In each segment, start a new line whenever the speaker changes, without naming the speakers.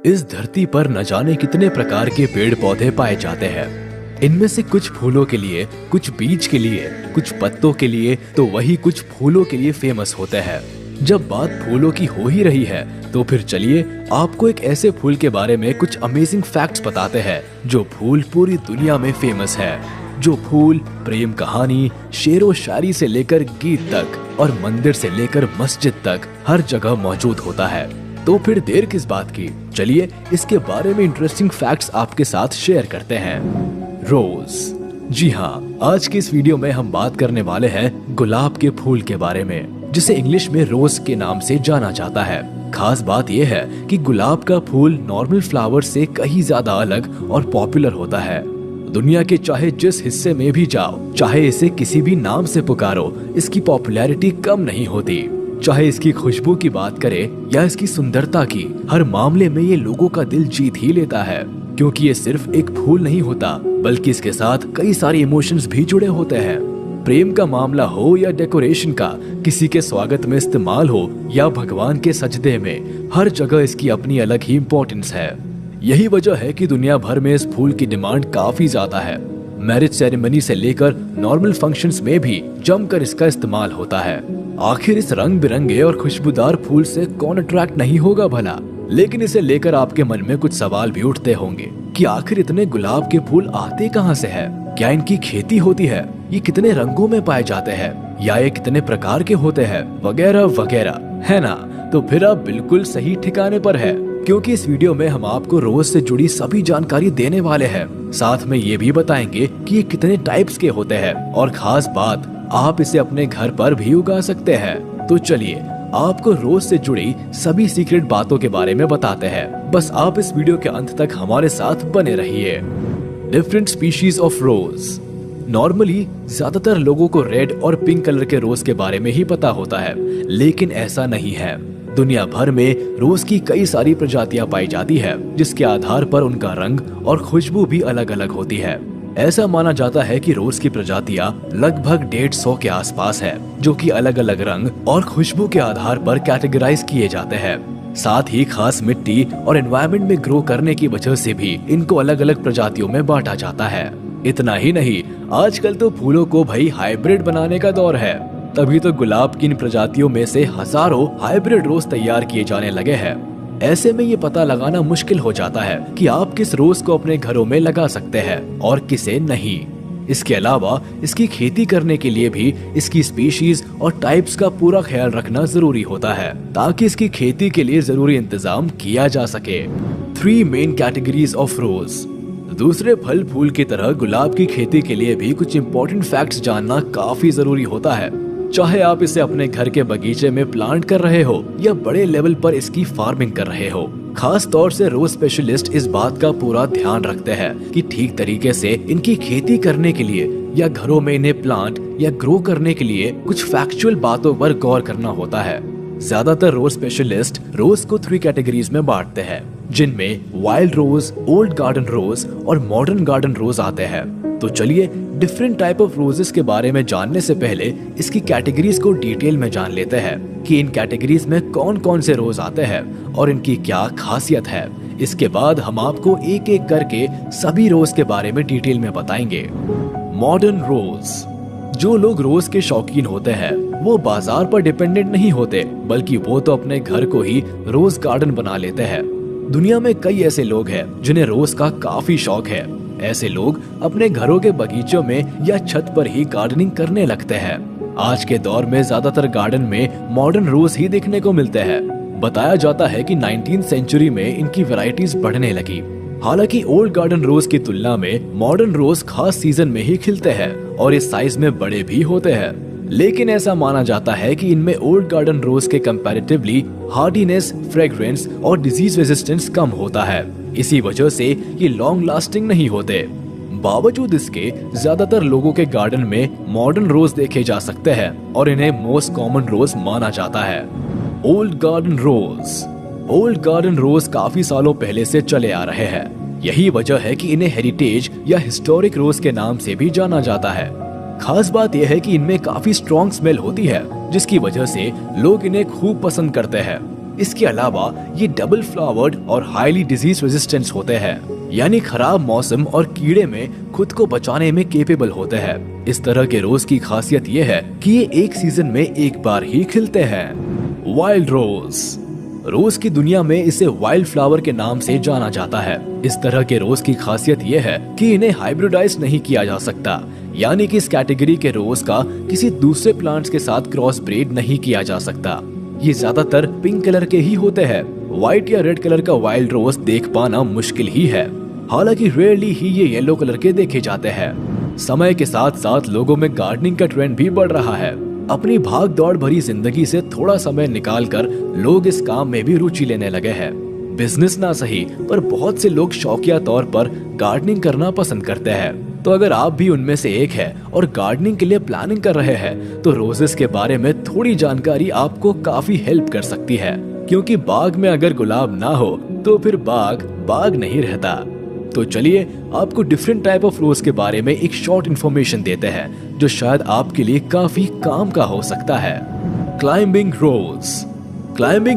इस धरती पर न जाने कितने प्रकार के पेड़ पौधे पाए जाते हैं। इनमें से कुछ फूलों के लिए, कुछ बीज के लिए, कुछ पत्तों के लिए, तो वही कुछ फूलों के लिए फेमस होते हैं। जब बात फूलों की हो ही रही है तो फिर चलिए आपको एक ऐसे फूल के बारे में कुछ अमेजिंग फैक्ट्स बताते हैं जो फूल पूरी दुनिया में फेमस है। जो फूल प्रेम कहानी, शेरो शायरी से लेकर गीत तक और मंदिर से लेकर मस्जिद तक हर जगह मौजूद होता है। तो फिर देर किस बात की, चलिए इसके बारे में इंटरेस्टिंग फैक्ट्स आपके साथ शेयर करते हैं। रोज। जी हाँ, आज की इस वीडियो में हम बात करने वाले हैं गुलाब के फूल के बारे में, जिसे इंग्लिश में रोज के नाम से जाना जाता है। खास बात यह है कि गुलाब का फूल नॉर्मल फ्लावर से कहीं ज्यादा अलग और पॉपुलर होता है। दुनिया के चाहे जिस हिस्से में भी जाओ, चाहे इसे किसी भी नाम से पुकारो, इसकी पॉपुलैरिटी कम नहीं होती। चाहे इसकी खुशबू की बात करें या इसकी सुंदरता की, हर मामले में ये लोगों का दिल जीत ही लेता है, क्योंकि ये सिर्फ एक फूल नहीं होता बल्कि इसके साथ कई सारे इमोशंस भी जुड़े होते हैं। प्रेम का मामला हो या डेकोरेशन का, किसी के स्वागत में इस्तेमाल हो या भगवान के सजदे में, हर जगह इसकी अपनी अलग ही इम्पोर्टेंस है। यही वजह है कि दुनिया भर में इस फूल की डिमांड काफी ज्यादा है। मैरिज सेरेमनी से लेकर नॉर्मल फंक्शंस में भी जमकर इसका इस्तेमाल होता है। आखिर इस रंग बिरंगे और खुशबूदार फूल से कौन अट्रैक्ट नहीं होगा भला। लेकिन इसे लेकर आपके मन में कुछ सवाल भी उठते होंगे कि आखिर इतने गुलाब के फूल आते कहाँ से है? क्या इनकी खेती होती है? ये कितने रंगों में पाए जाते हैं? या ये कितने प्रकार के होते हैं? वगैरह वगैरह, है ना? तो फिर आप बिल्कुल सही ठिकाने पर है, क्योंकि इस वीडियो में हम आपको रोज से जुड़ी सभी जानकारी देने वाले हैं। साथ में ये भी बताएंगे कि ये कितने टाइप्स के होते हैं, और खास बात, आप इसे अपने घर पर भी उगा सकते हैं। तो चलिए आपको रोज से जुड़ी सभी सीक्रेट बातों के बारे में बताते हैं। बस आप इस वीडियो के अंत तक हमारे साथ बने रहिए। Different species of rose. Normally ज्यादातर लोगों को रेड और पिंक कलर के रोज के बारे में ही पता होता है, लेकिन ऐसा नहीं है। दुनिया भर में रोज की कई सारी प्रजातियां पाई जाती है, जिसके आधार पर उनका रंग और खुशबू भी अलग अलग होती है। ऐसा माना जाता है कि रोज की प्रजातियां लगभग 150 के आसपास है, जो कि अलग अलग रंग और खुशबू के आधार पर कैटेगराइज किए जाते हैं। साथ ही खास मिट्टी और एनवायरनमेंट में ग्रो करने की वजह से भी इनको अलग अलग प्रजातियों में बांटा जाता है। इतना ही नहीं, आजकल तो फूलों को भाई हाइब्रिड बनाने का दौर है, तभी तो गुलाब की इन प्रजातियों में से हजारों हाइब्रिड रोज तैयार किए जाने लगे हैं। ऐसे में ये पता लगाना मुश्किल हो जाता है कि आप किस रोज को अपने घरों में लगा सकते हैं और किसे नहीं। इसके अलावा इसकी खेती करने के लिए भी इसकी स्पीशीज और टाइप्स का पूरा ख्याल रखना जरूरी होता है, ताकि इसकी खेती के लिए जरूरी इंतजाम किया जा सके। 3 मेन कैटेगरीज ऑफ रोज। दूसरे फल फूल की तरह गुलाब की खेती के लिए भी कुछ इम्पोर्टेंट फैक्ट्स जानना काफी जरूरी होता है। चाहे आप इसे अपने घर के बगीचे में प्लांट कर रहे हो या बड़े लेवल पर इसकी फार्मिंग कर रहे हो, खास तौर से रोज स्पेशलिस्ट इस बात का पूरा ध्यान रखते हैं कि ठीक तरीके से इनकी खेती करने के लिए या घरों में इन्हें प्लांट या ग्रो करने के लिए कुछ फैक्चुअल बातों पर गौर करना होता है। ज्यादातर रोज स्पेशलिस्ट रोज को 3 कैटेगरीज में बांटते हैं, जिनमें वाइल्ड रोज, ओल्ड गार्डन रोज और मॉडर्न गार्डन रोज आते हैं। तो चलिए डिफरेंट टाइप ऑफ रोजेस के बारे में जानने से पहले इसकी कैटेगरीज को डिटेल में जान लेते हैं कि इन कैटेगरीज में कौन कौन से रोज आते हैं और इनकी क्या खासियत है। इसके बाद हम आपको एक एक करके सभी रोज के बारे में डिटेल में बताएंगे। मॉडर्न रोज। जो लोग रोज के शौकीन होते हैं वो बाजार पर डिपेंडेंट नहीं होते, बल्कि वो तो अपने घर को ही रोज गार्डन बना लेते हैं। दुनिया में कई ऐसे लोग हैं जिन्हें रोज का काफी शौक है। ऐसे लोग अपने घरों के बगीचों में या छत पर ही गार्डनिंग करने लगते हैं। आज के दौर में ज्यादातर गार्डन में मॉडर्न रोज ही देखने को मिलते हैं। बताया जाता है कि 19वीं सेंचुरी में इनकी वैरायटीज बढ़ने लगी। हालांकि ओल्ड गार्डन रोज की तुलना में मॉडर्न रोज खास सीजन में ही खिलते हैं और इस साइज में बड़े भी होते हैं। लेकिन ऐसा माना जाता है कि इनमें ओल्ड गार्डन रोज के कंपैरेटिवली हार्डीनेस, फ्रेग्रेंस और डिजीज रेजिस्टेंस कम होता है। इसी वजह से ये लॉन्ग लास्टिंग नहीं होते। बावजूद इसके ज्यादातर लोगों के गार्डन में मॉडर्न रोज देखे जा सकते हैं और इन्हें मोस्ट कॉमन रोज माना जाता है। Old garden rose. Old garden rose काफी सालों पहले से चले आ रहे हैं। यही वजह है कि इन्हें हेरिटेज या हिस्टोरिक रोज के नाम से भी जाना जाता है। खास बात यह है कि इनमें काफी स्ट्रॉन्ग स्मेल होती है, जिसकी वजह से लोग इन्हें खूब पसंद करते हैं। इसके अलावा ये डबल फ्लावर्ड और हाईली डिजीज रेजिस्टेंट होते हैं, यानी खराब मौसम और कीड़े में खुद को बचाने में केपेबल होते हैं। इस तरह के रोज की खासियत ये है कि ये एक सीजन में एक बार ही खिलते हैं। वाइल्ड रोज की दुनिया में इसे वाइल्ड फ्लावर के नाम से जाना जाता है। इस तरह के रोज की खासियत ये है कि इन्हें हाइब्रिडाइज नहीं किया जा सकता, यानी कि इस कैटेगरी के रोज का किसी दूसरे प्लांट्स के साथ क्रॉस ब्रीड नहीं किया जा सकता। ये ज्यादातर पिंक कलर के ही होते हैं। व्हाइट या रेड कलर का वाइल्ड रोज देख पाना मुश्किल ही है, हालांकि रेयरली ही ये येलो कलर के देखे जाते हैं। समय के साथ साथ लोगों में गार्डनिंग का ट्रेंड भी बढ़ रहा है। अपनी भाग दौड़ भरी जिंदगी से थोड़ा समय निकालकर लोग इस काम में भी रुचि लेने लगे हैं। बिजनेस ना सही, पर बहुत से लोग शौकिया तौर पर गार्डनिंग करना पसंद करते हैं। तो अगर आप भी उनमें से एक है और गार्डनिंग के लिए प्लानिंग कर रहे हैं, तो रोजेस के बारे में थोड़ी जानकारी आपको काफी हेल्प कर सकती है, क्योंकि बाग में अगर गुलाब ना हो तो फिर बाग नहीं रहता। तो चलिए आपको डिफरेंट टाइप ऑफ रोज के बारे में एक शॉर्ट इन्फॉर्मेशन देते हैं, जो शायद आपके लिए काफी काम का हो सकता है। क्लाइंबिंग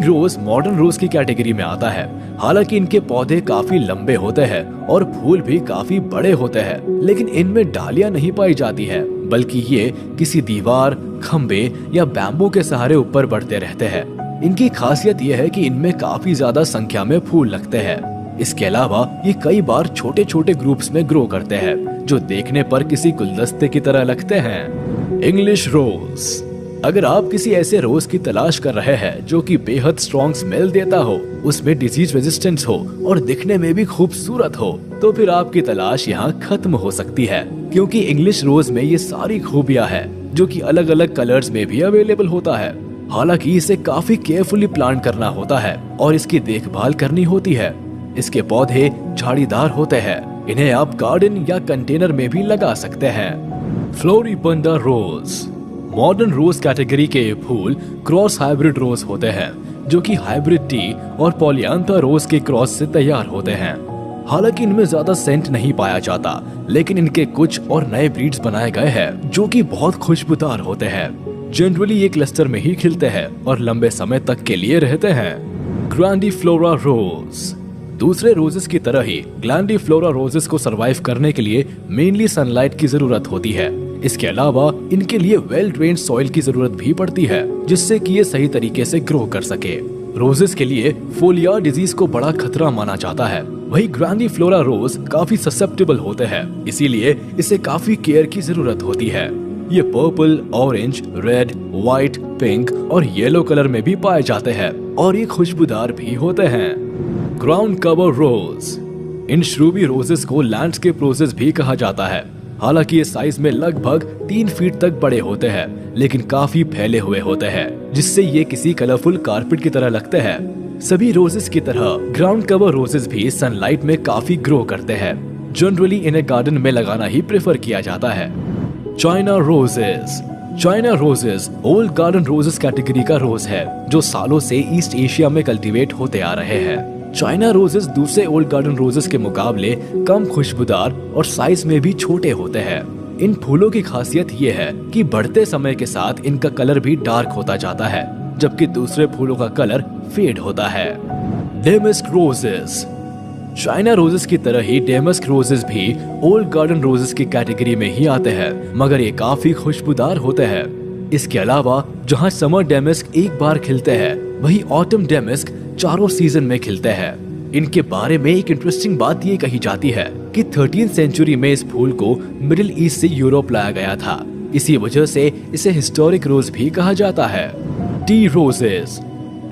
रोज मॉडर्न रोज की कैटेगरी में आता है। हालांकि इनके पौधे काफी लंबे होते हैं और फूल भी काफी बड़े होते हैं, लेकिन इनमें डालियां नहीं पाई जाती है, बल्कि ये किसी दीवार, खंबे या बैम्बू के सहारे ऊपर बढ़ते रहते हैं। इनकी खासियत यह है कि इनमें काफी ज्यादा संख्या में फूल लगते हैं। इसके अलावा ये कई बार छोटे छोटे ग्रुप्स में ग्रो करते हैं, जो देखने पर किसी गुलदस्ते की तरह लगते हैं। इंग्लिश रोज, अगर आप किसी ऐसे रोज की तलाश कर रहे हैं जो कि बेहद स्ट्रॉन्ग स्मेल देता हो, उसमें डिजीज रेजिस्टेंस हो और दिखने में भी खूबसूरत हो, तो फिर आपकी तलाश यहाँ खत्म हो सकती है, क्योंकि इंग्लिश रोज में ये सारी खूबियां हैं जो कि अलग अलग कलर्स में भी अवेलेबल होता है। हालांकि इसे काफी केयरफुली प्लांट करना होता है और इसकी देखभाल करनी होती है। इसके पौधे झाड़ीदार होते हैं। इन्हें आप गार्डन या कंटेनर में भी लगा सकते हैं। फ्लोरिबंडा रोज, मॉडर्न रोज कैटेगरी के ये फूल क्रॉस हाइब्रिड रोज होते हैं, जो कि हाइब्रिड टी और पॉलियांथा रोज के क्रॉस से तैयार होते हैं। हालांकि इनमें ज्यादा सेंट नहीं पाया जाता, लेकिन इनके कुछ और नए ब्रीड्स बनाए गए हैं जो कि बहुत खुशबूदार होते हैं। जनरली ये क्लस्टर में ही खिलते हैं और लंबे समय तक के लिए रहते हैं। ग्रैंडीफ्लोरा रोज, दूसरे रोजेस की तरह ही ग्लैंडीफ्लोरा रोजेस को सरवाइव करने के लिए मेनली सनलाइट की जरूरत होती है। इसके अलावा इनके लिए वेल ड्रेन्ड सॉइल की जरूरत भी पड़ती है, जिससे कि ये सही तरीके से ग्रो कर सके। रोजेस के लिए फोलिया डिजीज को बड़ा खतरा माना जाता है। वही ग्रैंडीफ्लोरा रोज काफी ससेप्टेबल होते हैं, इसीलिए इसे काफी केयर की जरूरत होती है। ये purple, orange, red, white, pink और येलो कलर में भी पाए जाते हैं और ये खुशबूदार भी होते हैं। ग्राउंड कवर रोज, इन श्रूबी रोजेस को लैंडस्केप रोजेस भी कहा जाता है। हालांकि ये साइज में लगभग 3 फीट तक बड़े होते हैं, लेकिन काफी फैले हुए होते हैं, जिससे ये किसी कलरफुल कारपेट की तरह लगते हैं। सभी रोजेस की तरह ग्राउंड कवर रोजेस भी सनलाइट में काफी ग्रो करते हैं। जनरली इन्हें गार्डन में लगाना ही प्रेफर किया जाता है। China roses old garden roses category का रोज है, जो सालों से ईस्ट एशिया में कल्टीवेट होते आ रहे हैं। चाइना रोजेस दूसरे ओल्ड गार्डन रोजेस के मुकाबले कम खुशबूदार और साइज में भी छोटे होते हैं। इन फूलों की खासियत ये है कि बढ़ते समय के साथ इनका कलर भी डार्क होता जाता है, जबकि दूसरे फूलों का कलर फेड होता है। डेमस्क रोजेस, चाइना रोजेस की तरह ही डेमस्क रोजेस भी ओल्ड गार्डन रोजेस की कैटेगरी में ही आते हैं, मगर ये काफी खुशबूदार होते हैं। इसके अलावा जहाँ समर डेमस्क एक बार खिलते हैं, वही ऑटम डेमस्क चारों सीजन में खिलते हैं। इनके बारे में एक इंटरेस्टिंग बात ये कही जाती है कि 13th सेंचुरी में इस फूल को मिडिल ईस्ट से यूरोप लाया गया था। इसी वजह से इसे हिस्टोरिक रोज भी कहा जाता है। टी रोजेस,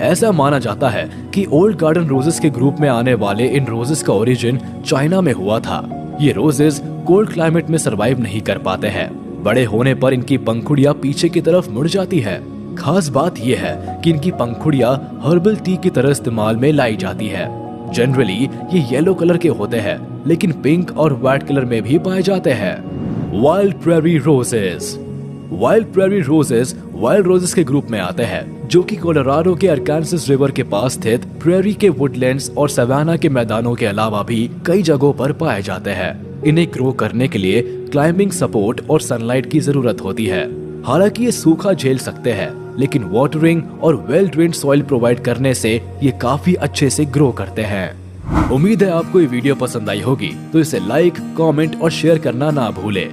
ऐसा माना जाता है कि ओल्ड गार्डन रोजेस के ग्रुप में आने वाले इन रोजेस का ओरिजिन चाइना में हुआ था। ये रोजेस कोल्ड क्लाइमेट में सरवाइव नहीं कर पाते हैं। बड़े होने पर इनकी पंखुड़ियां पीछे की तरफ मुड़ जाती है। खास बात यह है कि इनकी पंखुड़ियां हर्बल टी की तरह इस्तेमाल में लाई जाती है। जनरली ये येलो कलर के होते हैं, लेकिन पिंक और व्हाइट कलर में भी पाए जाते हैं। Wild prairie roses, wild roses के ग्रुप में आते हैं, जो कि कोलोराडो के अरकानसस रिवर के पास स्थित प्रेरी के वुडलैंड्स और सवाना के मैदानों के अलावा भी कई जगहों पर पाए जाते हैं। इन्हें ग्रो करने के लिए क्लाइंबिंग सपोर्ट और सनलाइट की जरूरत होती है। हालांकि ये सूखा झेल सकते हैं, लेकिन वाटरिंग और वेल ड्रेन्ड सॉइल प्रोवाइड करने से ये काफी अच्छे से ग्रो करते हैं। उम्मीद है आपको ये वीडियो पसंद आई होगी, तो इसे लाइक, कमेंट और शेयर करना ना भूले।